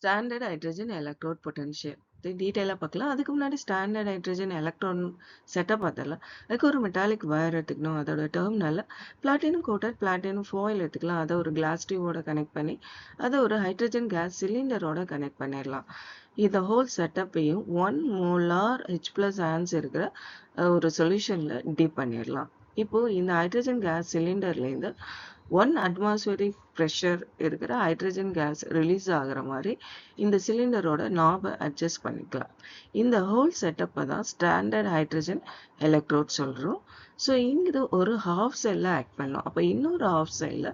Standard hydrogen electrode potential டீட்டெயிலாக பார்க்கலாம். அதுக்கு முன்னாடி ஸ்டாண்டர்ட் ஹைட்ரஜன் எலக்ட்ரான் செட்டப் பார்த்தலாம். அதுக்கு ஒரு மெட்டாலிக் வயர் எடுத்துக்கணும். அதோட டெர்மினலில் பிளாட்டினம் கோட்டட் பிளாட்டினம் ஃபாயில் எடுத்துக்கலாம். அதை ஒரு கிளாஸ் டியூபோட கனெக்ட் பண்ணி அதை ஒரு ஹைட்ரஜன் கேஸ் சிலிண்டரோட கனெக்ட் பண்ணிடலாம். இந்த ஹோல் செட்டப்பையும் 1 மோலார் H+ அயான்ஸ் இருக்கிற ஒரு சொல்யூஷனில் டீப் பண்ணிடலாம். இப்போ இந்த ஹைட்ரஜன் கேஸ் சிலிண்டர்லேருந்து 1 atmospheric pressure இருக்கிற ஹைட்ரஜன் கேஸ் ரிலீஸ் ஆகிற மாதிரி இந்த சிலிண்டரோட நாபை அட்ஜஸ்ட் பண்ணிக்கலாம். இந்த ஹோல் செட்டப்பை தான் ஸ்டாண்டர்ட் ஹைட்ரஜன் எலக்ட்ரோட் சொல்கிறோம். ஸோ இங்கே ஒரு ஹாஃப் செல்லில் ஆக்ட் பண்ணோம். அப்போ இன்னொரு ஹாஃப் செல்லில்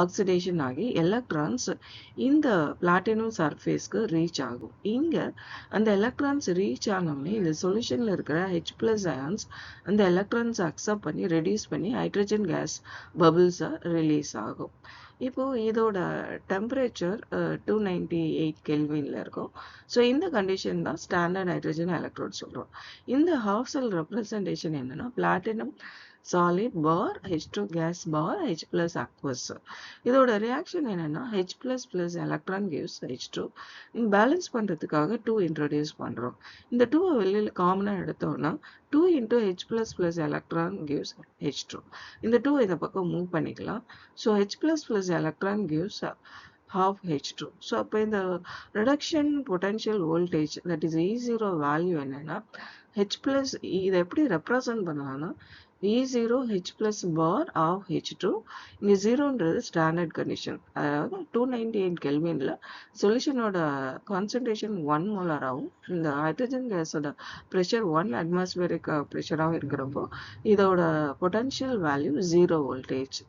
ஆக்சிடேஷன் ஆகி எலக்ட்ரான்ஸ் இந்த பிளாட்டினம் சர்ஃபேஸ்க்கு ரீச் ஆகும். இங்கே அந்த எலக்ட்ரான்ஸ் ரீச் ஆனோடனே இந்த சொல்யூஷனில் இருக்கிற H+ அயான்ஸ் அந்த எலக்ட்ரான்ஸ் அக்செப்ட் பண்ணி ரெடியூஸ் பண்ணி ஹைட்ரஜன் கேஸ் பபிள்ஸாக ரிலீஸ் ஆகும். இப்போ இதோட டெம்பரேச்சர் 298 கெல்வின்ல இருக்கும். ஸோ இந்த கண்டிஷன் தான் ஸ்டாண்டர்ட் ஹைட்ரஜன் எலக்ட்ரோட் சொல்கிறோம். இந்த ஹாஃப் செல் ரெப்ரசன்டேஷன் என்னன்னா platinum solid bar H2 gas bar H+ aqueous. இதோட ரியாக்ஷன் என்னன்னா H++ electron gives H2. Balance பண்றதுக்காக 2 இன்ட்ரோடியூஸ் பண்றோம். இந்த 2 வெளியில காமனா எடுத்தோம்னா 2 into H++ electron gives H2. இந்த 2 இந்த பக்கம் மூவ் பண்ணிக்கலாம். So H++ electron gives half H2. So அப்போ இந்த reduction potential voltage that is E0 value என்னன்னா H+ இதை எப்படி ரெப்ரசன்ட் பண்ணலாம்னா E0 H+ bar of H2. இங்கே 0ன்றது ஸ்டாண்டர்ட் கண்டிஷன். அதாவது 298 கெல்வின்ல சொல்யூஷனோட கான்சன்ட்ரேஷன் 1 மோலாராகவும் இந்த ஹைட்ரஜன் கேஸோட ப்ரெஷர் 1 அட்மாஸ்பியரிக் ப்ரெஷராகவும் இருக்கிறப்போ இதோட பொட்டன்ஷியல் வேல்யூ 0 வோல்டேஜ்.